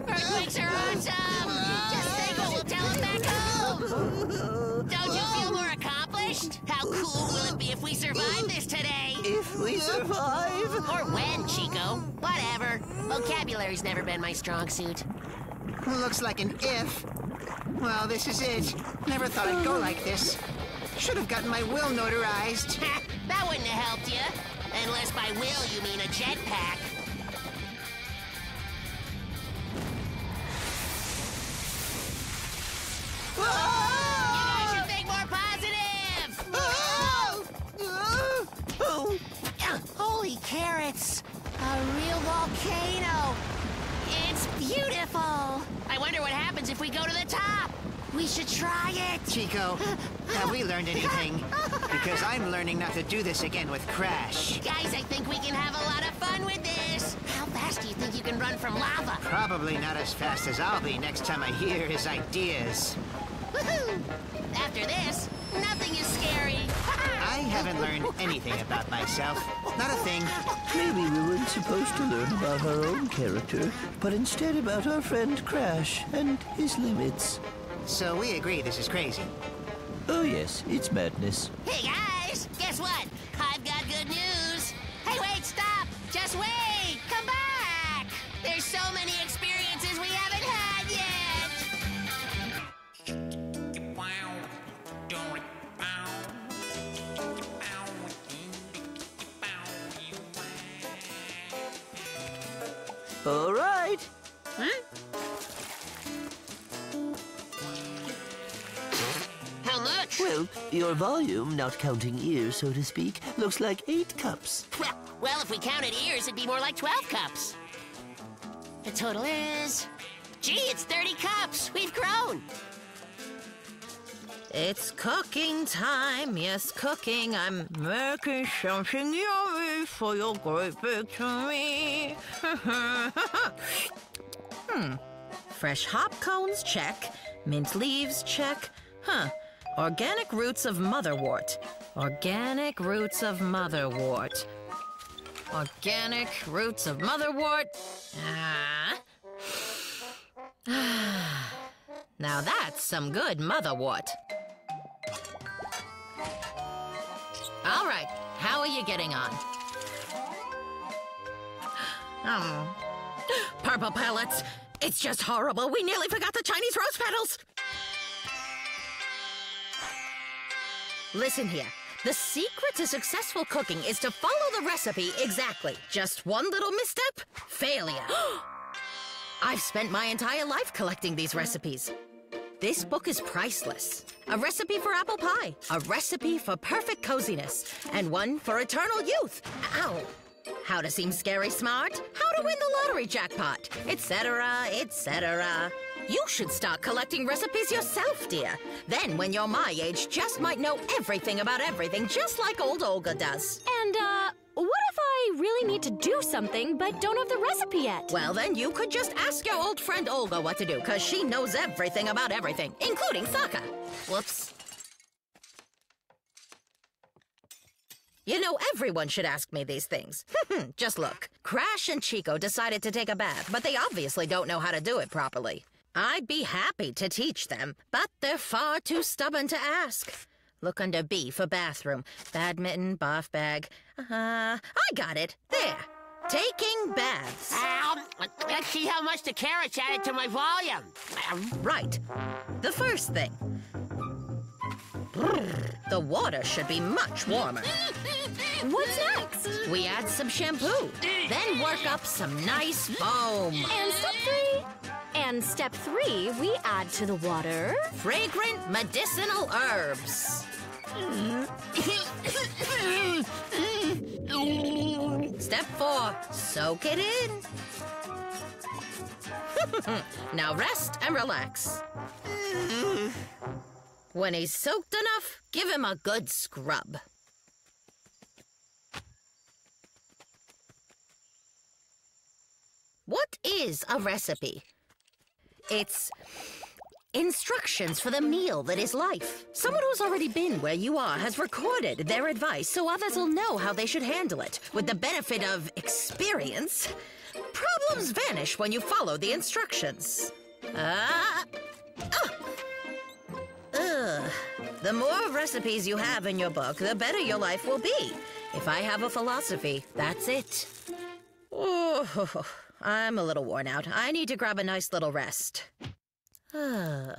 Speaker 1: Earthquakes are awesome. Just think what we'll tell them back home. Don't you feel more accomplished? How cool will it be if we survive this today?
Speaker 2: If we survive?
Speaker 1: Or when, Chico. Whatever. Vocabulary's never been my strong suit.
Speaker 11: Looks like an if. Well, this is it. Never thought I'd go like this. Should have gotten my will notarized.
Speaker 1: That wouldn't have helped you. Unless by will you mean a jetpack. You guys should think more positive! Holy carrots! A real volcano! It's beautiful! I wonder what happens if we go to the top! We should try it!
Speaker 11: Chico, have we learned anything? Because I'm learning not to do this again with Crash.
Speaker 1: Guys, I think we can have a lot of fun with this! How fast do you think you can run from lava?
Speaker 11: Probably not as fast as I'll be next time I hear his ideas.
Speaker 1: Woohoo! After this, nothing is scary!
Speaker 11: I haven't learned anything about myself. Not a thing.
Speaker 2: Maybe we weren't supposed to learn about our own character, but instead about our friend Crash and his limits.
Speaker 11: So we agree this is crazy.
Speaker 2: Oh yes, it's madness.
Speaker 1: Hey guys, guess what? I've got good news. Hey, wait, stop! Just wait! Come back! There's so many experiences we haven't had yet!
Speaker 2: All right.
Speaker 1: How much?
Speaker 2: Well, your volume, not counting ears, so to speak, looks like 8 cups.
Speaker 1: Well, if we counted ears, it'd be more like 12 cups. The total is... Gee, it's 30 cups! We've grown!
Speaker 12: It's cooking time, yes, cooking. I'm making something yummy for your great victory. Fresh hop cones, check. Mint leaves, check. Organic roots of motherwort. Organic roots of motherwort. Organic roots of motherwort. Now that's some good motherwort. All right, how are you getting on? Purple pellets. It's just horrible. We nearly forgot the Chinese rose petals. Listen here. The secret to successful cooking is to follow the recipe exactly. Just one little misstep, failure. I've spent my entire life collecting these recipes. This book is priceless. A recipe for apple pie, a recipe for perfect coziness, and one for eternal youth. Ow! How to seem scary smart, how to win the lottery jackpot, etc., etc. You should start collecting recipes yourself, dear. Then, when you're my age, Jess might know everything about everything, just like old Olga does.
Speaker 10: And, what if I really need to do something but don't have the recipe yet?
Speaker 12: Well, then you could just ask your old friend Olga what to do, because she knows everything about everything, including soccer. Whoops. You know, everyone should ask me these things. Just look. Crash and Chico decided to take a bath, but they obviously don't know how to do it properly. I'd be happy to teach them, but they're far too stubborn to ask. Look under B for bathroom. Badminton, bath bag. I got it. There. Taking baths.
Speaker 1: Let's see how much the carrots added to my volume.
Speaker 12: Right. The first thing. The water should be much warmer.
Speaker 10: What's next?
Speaker 12: We add some shampoo. Then work up some nice foam.
Speaker 10: And step 3, we add to the water...
Speaker 12: fragrant medicinal herbs. Step 4, soak it in. Now rest and relax. When he's soaked enough, give him a good scrub. What is a recipe? It's instructions for the meal that is life. Someone who's already been where you are has recorded their advice so others will know how they should handle it. With the benefit of experience, problems vanish when you follow the instructions. The more recipes you have in your book, the better your life will be. If I have a philosophy, that's it. Oh, I'm a little worn out. I need to grab a nice little rest.
Speaker 10: Oh!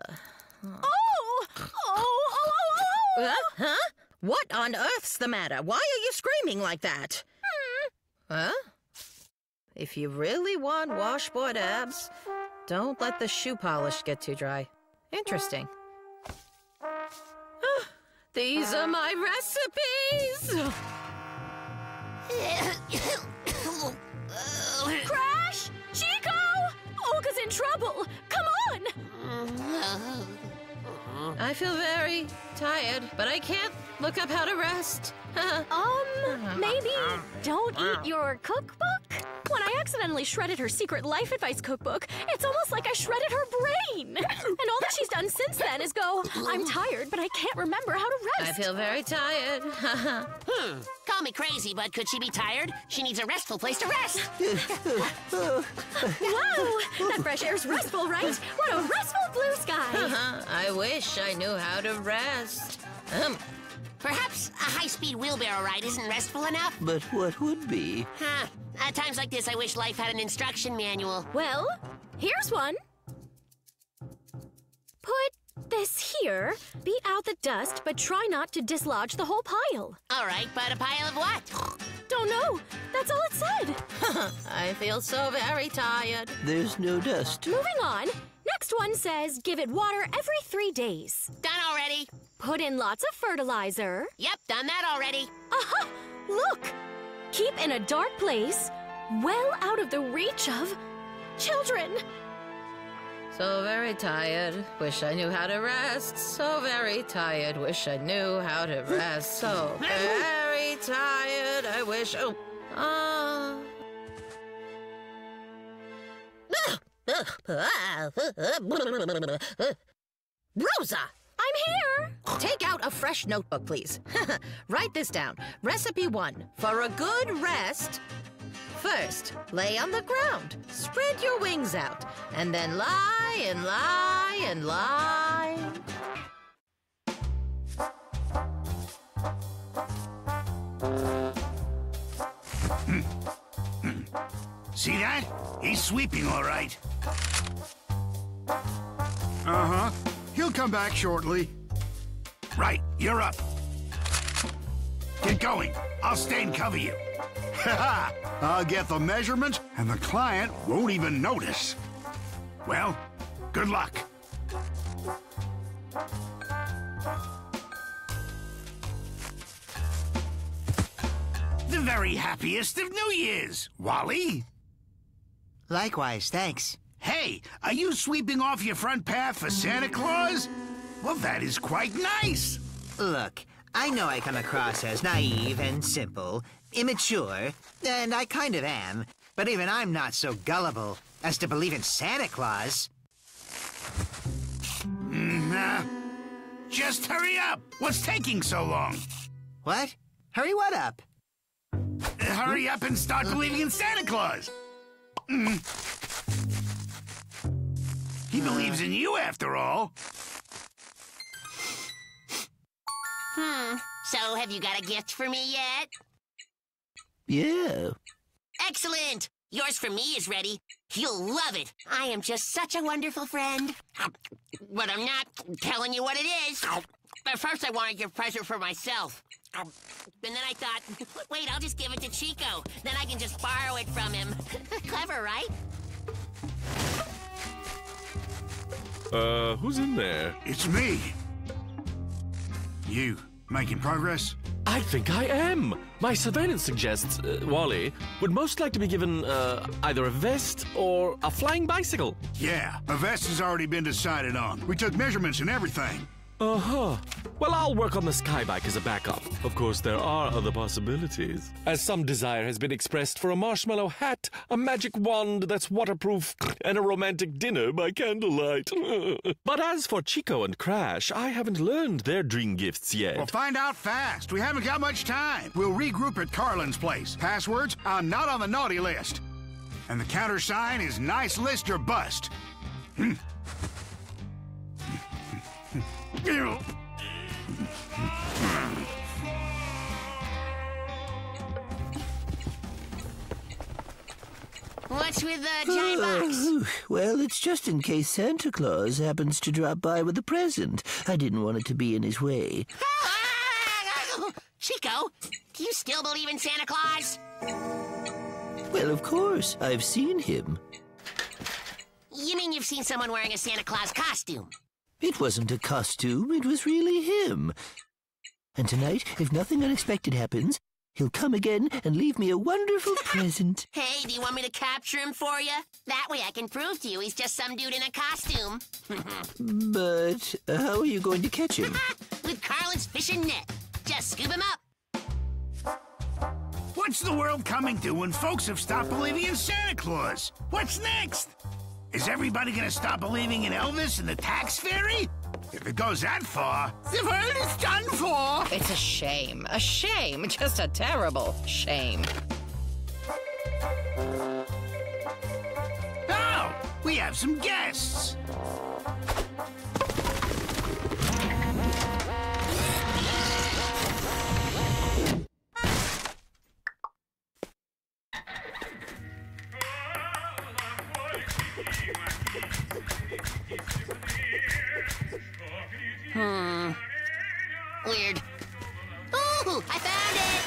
Speaker 12: Huh? What on earth's the matter? Why are you screaming like that? Huh? If you really want washboard abs, don't let the shoe polish get too dry. Interesting. These are my recipes!
Speaker 10: Crash! Chico! Olga's in trouble! Come on!
Speaker 12: I feel very tired, but I can't look up how to rest.
Speaker 10: Maybe don't eat your cookbook? When I accidentally shredded her secret life advice cookbook, it's almost like I shredded her brain. And all that she's done since then is go, I'm tired, but I can't remember how to rest.
Speaker 12: I feel very tired.
Speaker 1: Call me crazy, but could she be tired? She needs a restful place to rest.
Speaker 10: Wow! That fresh air's restful, right? What a restful blue sky!
Speaker 12: I wish I knew how to rest.
Speaker 1: Perhaps a high-speed wheelbarrow ride isn't restful enough?
Speaker 2: But what would be?
Speaker 1: At times like this, I wish life had an instruction manual.
Speaker 10: Well, here's one. Put this here, beat out the dust, but try not to dislodge the whole pile.
Speaker 1: All right, but a pile of what?
Speaker 10: Don't know. That's all it said.
Speaker 12: I feel so very tired.
Speaker 2: There's no dust.
Speaker 10: Moving on. Next one says give it water every 3 days.
Speaker 1: Done already.
Speaker 10: Put in lots of fertilizer.
Speaker 1: Yep, done that already.
Speaker 10: Aha! Look! Keep in a dark place, well out of the reach of children.
Speaker 12: So very tired. Wish I knew how to rest. So very tired. Wish I knew how to rest. So very tired. I wish. Rosa!
Speaker 10: I'm here!
Speaker 12: Take out a fresh notebook, please. Write this down. Recipe 1. For a good rest, first, lay on the ground. Spread your wings out. And then lie and lie and lie.
Speaker 4: See that? He's sweeping all right. Uh-huh. He'll come back shortly. Right, you're up. Get going. I'll stay and cover you. Ha-ha! I'll get the measurements, and the client won't even notice. Well, good luck. The very happiest of New Year's, Wally.
Speaker 11: Likewise, thanks.
Speaker 4: Hey, are you sweeping off your front path for Santa Claus? Well, that is quite nice.
Speaker 11: Look, I know I come across as naive and simple, immature, and I kind of am, but even I'm not so gullible as to believe in Santa Claus.
Speaker 4: Just hurry up. What's taking so long?
Speaker 11: What? Hurry what up?
Speaker 4: Hurry up and start believing in Santa Claus. He believes in you, after all.
Speaker 1: So, have you got a gift for me yet?
Speaker 2: Yeah.
Speaker 1: Excellent! Yours for me is ready. You'll love it. I am just such a wonderful friend. But I'm not telling you what it is. But first I want to give present for myself. And then I thought, wait, I'll just give it to Chico. Then I can just borrow it from him. Clever, right?
Speaker 6: Who's in there?
Speaker 4: It's me. You making progress?
Speaker 6: I think I am. My surveillance suggests Wally would most like to be given either a vest or a flying bicycle.
Speaker 4: Yeah, a vest has already been decided on. We took measurements and everything.
Speaker 6: Uh-huh. Well, I'll work on the skybike as a backup. Of course, there are other possibilities. As some desire has been expressed for a marshmallow hat, a magic wand that's waterproof, and a romantic dinner by candlelight. But as for Chico and Crash, I haven't learned their dream gifts yet.
Speaker 4: We'll find out fast. We haven't got much time. We'll regroup at Carlin's place. Passwords, I'm not on the naughty list. And the countersign is nice list or bust.
Speaker 1: What's with the giant box?
Speaker 2: Well, it's just in case Santa Claus happens to drop by with a present. I didn't want it to be in his way.
Speaker 1: Chico, do you still believe in Santa Claus?
Speaker 2: Well, of course. I've seen him.
Speaker 1: You mean you've seen someone wearing a Santa Claus costume?
Speaker 2: It wasn't a costume. It was really him. And tonight, if nothing unexpected happens, he'll come again and leave me a wonderful present.
Speaker 1: Hey, do you want me to capture him for you? That way I can prove to you he's just some dude in a costume.
Speaker 2: But how are you going to catch him?
Speaker 1: With Carlin's fishing net. Just scoop him up.
Speaker 4: What's the world coming to when folks have stopped believing in Santa Claus? What's next? Is everybody gonna stop believing in Elvis and the tax fairy? If it goes that far, the world is done for!
Speaker 12: It's a shame. A shame. Just a terrible shame.
Speaker 4: Oh! We have some guests!
Speaker 1: Weird. Ooh, I found it!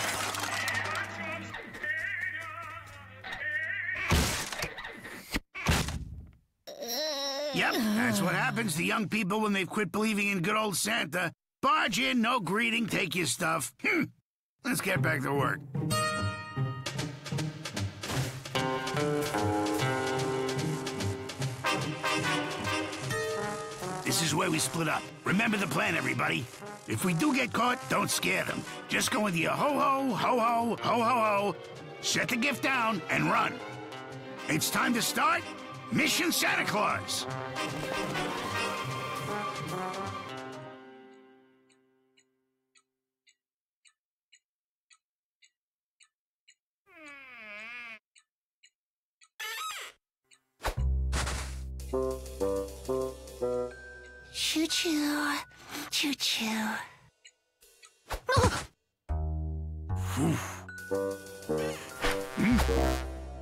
Speaker 4: Yep, that's what happens to young people when they've quit believing in good old Santa. Barge in, no greeting, take your stuff. Let's get back to work. This is where we split up. Remember the plan, everybody. If we do get caught, don't scare them. Just go into your ho-ho, ho-ho, ho-ho-ho, set the gift down, and run. It's time to start Mission Santa Claus.
Speaker 1: Choo-choo. Choo-choo.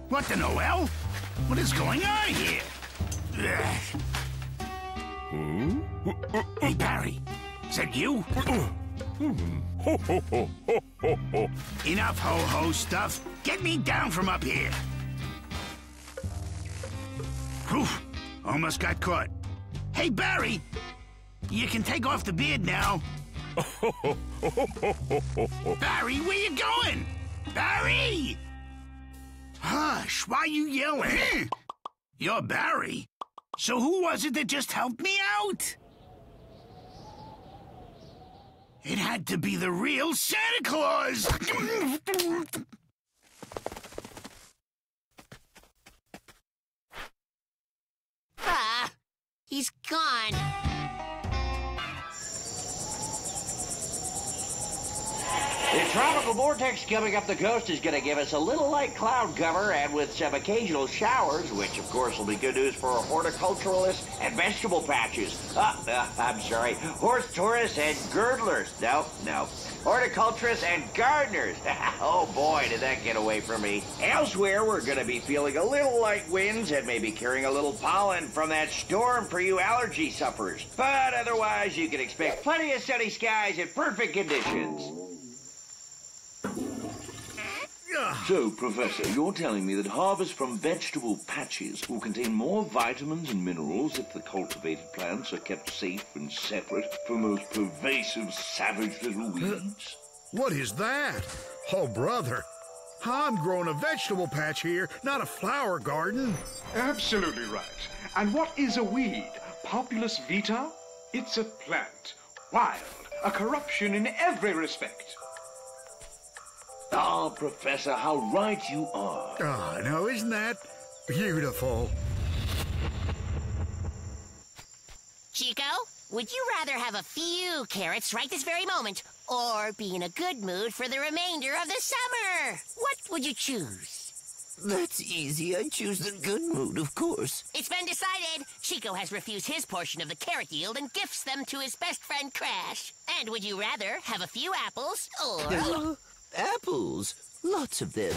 Speaker 4: What the Noel? What is going on here? Hey, Barry. Is that you? Enough ho-ho stuff. Get me down from up here. Whew. Almost got caught. Hey, Barry. You can take off the beard now. Barry, where you going? Barry! Hush, why are you yelling? You're Barry. So who was it that just helped me out? It had to be the real Santa Claus!
Speaker 1: Ah, he's gone.
Speaker 7: The tropical vortex coming up the coast is going to give us a little light cloud cover and with some occasional showers, which of course will be good news for horticulturalists and vegetable patches. I'm sorry, horse tourists and girdlers. No. Horticulturists and gardeners. Oh boy, did that get away from me. Elsewhere, we're going to be feeling a little light winds and maybe carrying a little pollen from that storm for you allergy sufferers. But otherwise, you can expect plenty of sunny skies and perfect conditions.
Speaker 13: So, Professor, you're telling me that harvest from vegetable patches will contain more vitamins and minerals if the cultivated plants are kept safe and separate from those pervasive, savage little weeds?
Speaker 4: What is that? Oh, brother. I'm growing a vegetable patch here, not a flower garden.
Speaker 14: Absolutely right. And what is a weed? Populus vita? It's a plant. Wild. A corruption in every respect.
Speaker 13: Ah, Professor, how right you are.
Speaker 4: Oh, no, isn't that beautiful?
Speaker 1: Chico, would you rather have a few carrots right this very moment, or be in a good mood for the remainder of the summer? What would you choose?
Speaker 2: That's easy. I choose the good mood, of course.
Speaker 1: It's been decided. Chico has refused his portion of the carrot yield and gifts them to his best friend, Crash. And would you rather have a few apples, or...
Speaker 2: Apples. Lots of them.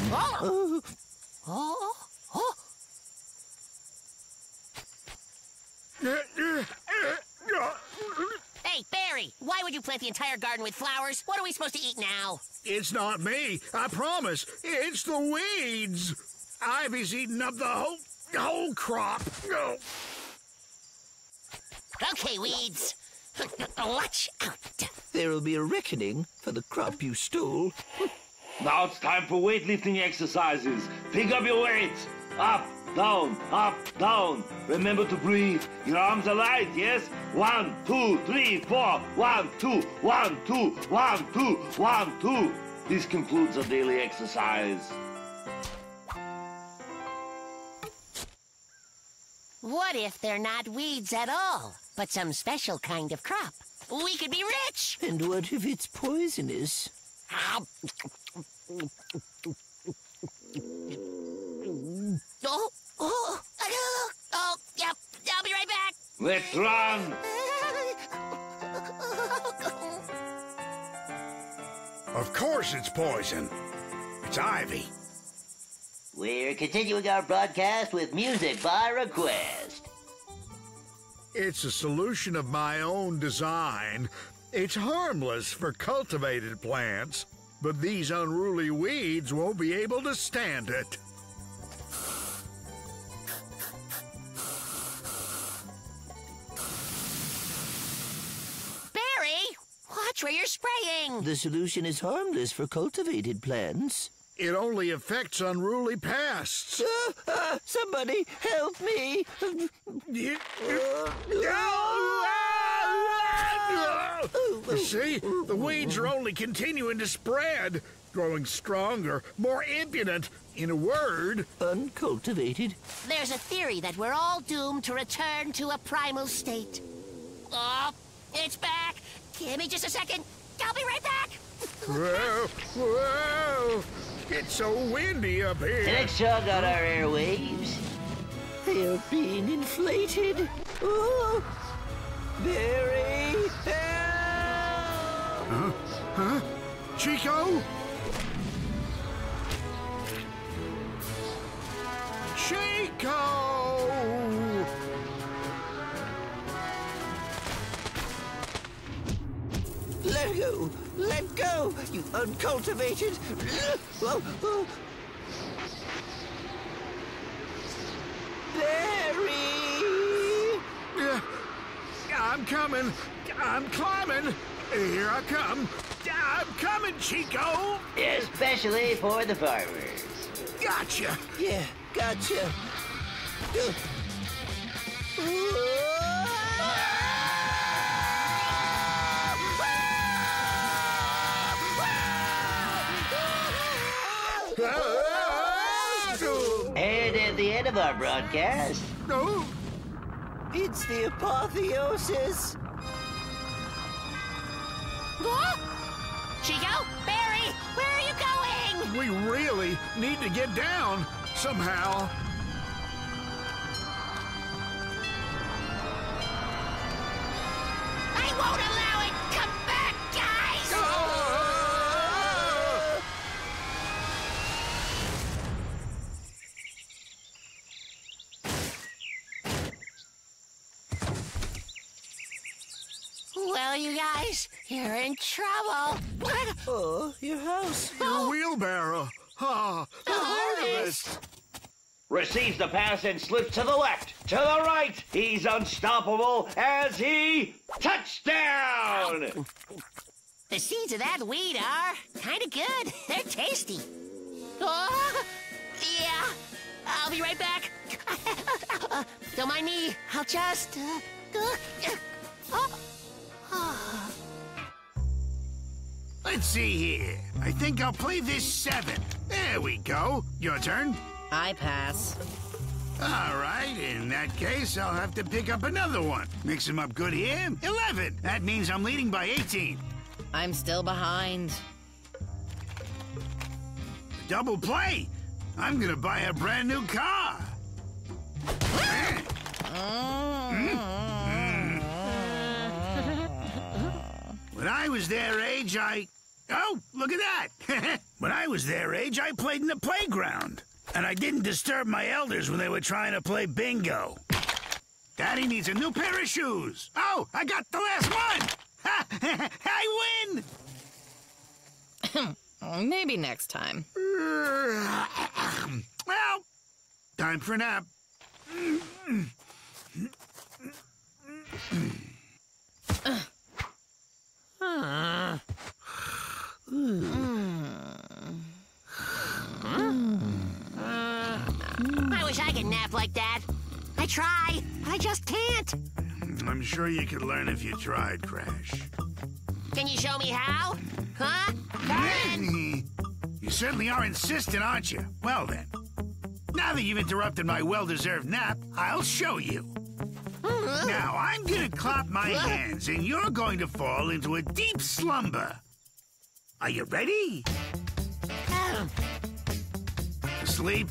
Speaker 1: Hey, Barry, why would you plant the entire garden with flowers? What are we supposed to eat now?
Speaker 4: It's not me, I promise. It's the weeds. Ivy's eating up the whole crop.
Speaker 1: Okay, weeds. Watch out.
Speaker 2: There'll be a reckoning for the crop you stole.
Speaker 13: Now it's time for weightlifting exercises. Pick up your weights. Up, down, up, down. Remember to breathe. Your arms are light, yes? 1, 2, 3, 4. 1, 2, 1, 2, 1, 2, 1, 2. This concludes our daily exercise.
Speaker 1: What if they're not weeds at all, but some special kind of crop? We could be rich!
Speaker 2: And what if it's poisonous?
Speaker 1: Yep, I'll be right back!
Speaker 13: Let's run!
Speaker 4: Of course it's poison. It's Ivy.
Speaker 1: We're continuing our broadcast with music by request.
Speaker 4: It's a solution of my own design. It's harmless for cultivated plants, but these unruly weeds won't be able to stand it.
Speaker 1: Barry, watch where you're spraying.
Speaker 2: The solution is harmless for cultivated plants.
Speaker 4: It only affects unruly pests.
Speaker 2: Somebody help me!
Speaker 4: You see, the weeds are only continuing to spread, growing stronger, more impudent. In a word,
Speaker 2: uncultivated.
Speaker 1: There's a theory that we're all doomed to return to a primal state. Oh, it's back. Give me just a second. I'll be right back.
Speaker 4: Whoa! It's so windy up here.
Speaker 1: Next song on our airwaves.
Speaker 2: They're being inflated. Oh, Barry, help!
Speaker 4: Huh? Chico? Chico!
Speaker 2: Let go! Let go! You uncultivated! Barry!
Speaker 4: I'm coming! I'm climbing! Here I come! I'm coming, Chico!
Speaker 1: Especially for the farmers.
Speaker 4: Gotcha!
Speaker 2: Yeah, gotcha.
Speaker 1: And at the end of our broadcast...
Speaker 2: No! It's the apotheosis!
Speaker 1: Chico? Barry?
Speaker 4: really need to get down somehow.
Speaker 1: I won't allow it! Come back, guys! Well, you guys, you're in trouble.
Speaker 2: Oh, your house.
Speaker 4: Your wheelbarrow. Ah, the harvest.
Speaker 13: Receives the pass and slips to the left, to the right. He's unstoppable as he touchdown.
Speaker 1: The seeds of that weed are kind of good. They're tasty. Oh, yeah. I'll be right back. Don't mind me. I'll just...
Speaker 4: Let's see here. I think I'll play this 7. There we go. Your turn.
Speaker 12: I pass.
Speaker 4: All right, in that case, I'll have to pick up another one. Mix them up good here. 11. That means I'm leading by 18.
Speaker 12: I'm still behind.
Speaker 4: Double play. I'm gonna buy a brand new car. When I was their age, Oh, look at that. When I was their age, I played in the playground. And I didn't disturb my elders when they were trying to play bingo. Daddy needs a new pair of shoes. Oh, I got the last one. I win.
Speaker 12: Maybe next time.
Speaker 4: Well, time for a nap.
Speaker 1: I wish I could nap like that. I try, but I just can't.
Speaker 4: I'm sure you could learn if you tried, Crash.
Speaker 1: Can you show me how? Huh? Carlin?
Speaker 4: You certainly are insistent, aren't you? Well then, now that you've interrupted my well-deserved nap, I'll show you. Now, I'm gonna clap my hands, and you're going to fall into a deep slumber. Are you ready? Asleep?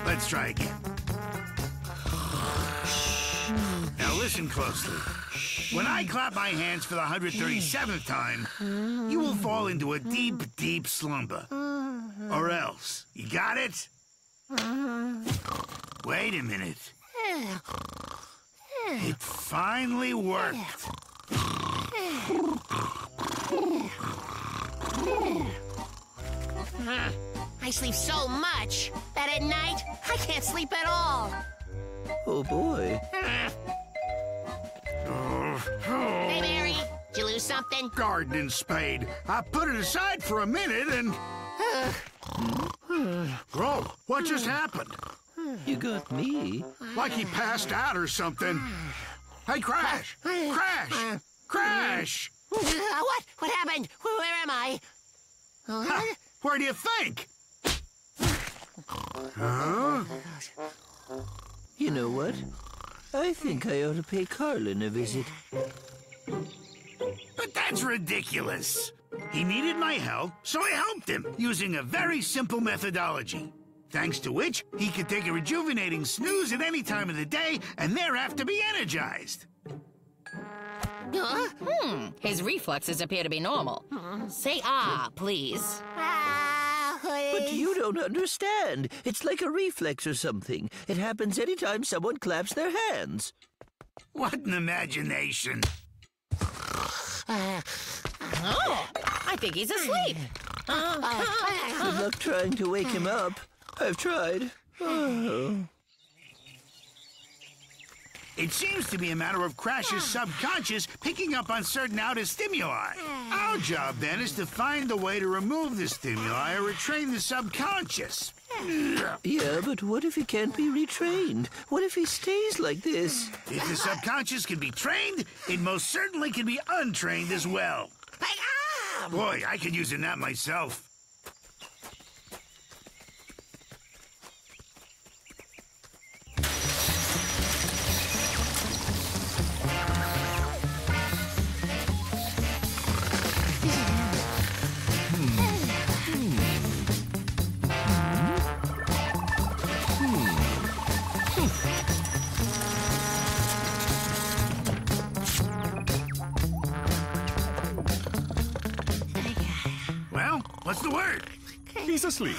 Speaker 4: Let's try again. Now listen closely. When I clap my hands for the 137th time, you will fall into a deep, deep slumber. Or else. You got it? Wait a minute. It finally worked.
Speaker 1: I sleep so much that at night I can't sleep at all.
Speaker 2: Oh, boy.
Speaker 1: Hey, Mary, did you lose something?
Speaker 4: Gardening spade. I put it aside for a minute and... Whoa, what just happened?
Speaker 2: You got me.
Speaker 4: Like he passed out or something. Hey, Crash! Crash! Crash!
Speaker 1: What? What happened? Where am I?
Speaker 4: Ha, where do you think? Huh?
Speaker 2: You know what? I think I ought to pay Carlin a visit.
Speaker 4: But that's ridiculous. He needed my help, so I helped him using a very simple methodology. Thanks to which, he could take a rejuvenating snooze at any time of the day and thereafter be energized.
Speaker 12: His reflexes appear to be normal. Say please.
Speaker 2: But you don't understand. It's like a reflex or something. It happens anytime someone claps their hands.
Speaker 4: What an imagination.
Speaker 12: I think he's asleep.
Speaker 2: Good luck trying to wake him up. I've tried. Oh.
Speaker 4: It seems to be a matter of Crash's subconscious picking up on certain outer stimuli. Our job, then, is to find a way to remove the stimuli or retrain the subconscious.
Speaker 2: Yeah, but what if he can't be retrained? What if he stays like this?
Speaker 4: If the subconscious can be trained, it most certainly can be untrained as well. Boy, I could use a nap myself. What's the word?
Speaker 6: He's asleep.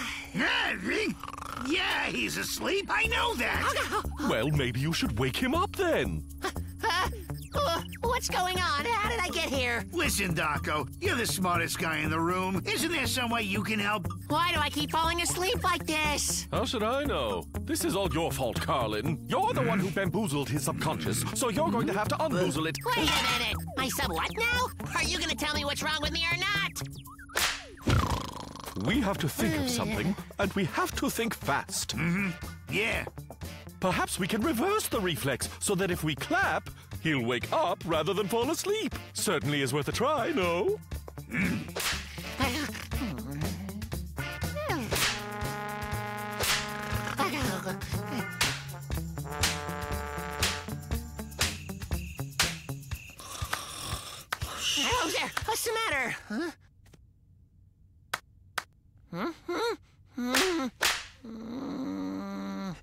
Speaker 4: Yeah, he's asleep. I know that.
Speaker 6: Well, maybe you should wake him up then.
Speaker 1: What's going on? How did I get here?
Speaker 4: Listen, Dako, you're the smartest guy in the room. Isn't there some way you can help?
Speaker 1: Why do I keep falling asleep like this?
Speaker 6: How should I know? This is all your fault, Carlin. You're the one who bamboozled his subconscious, so you're going to have to unboozle it.
Speaker 1: Wait a minute. My sub what now? Are you going to tell me what's wrong with me or not?
Speaker 6: We have to think of something, and we have to think fast.
Speaker 4: Yeah.
Speaker 6: Perhaps we can reverse the reflex so that if we clap, he'll wake up rather than fall asleep. Certainly is worth a try, no?
Speaker 1: Hello there. What's the matter?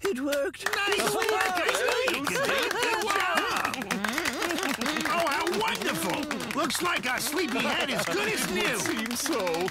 Speaker 2: It worked.
Speaker 4: Nice work. Good job. Oh, how wonderful. Looks like our sleepyhead is good as new.
Speaker 6: It seems so.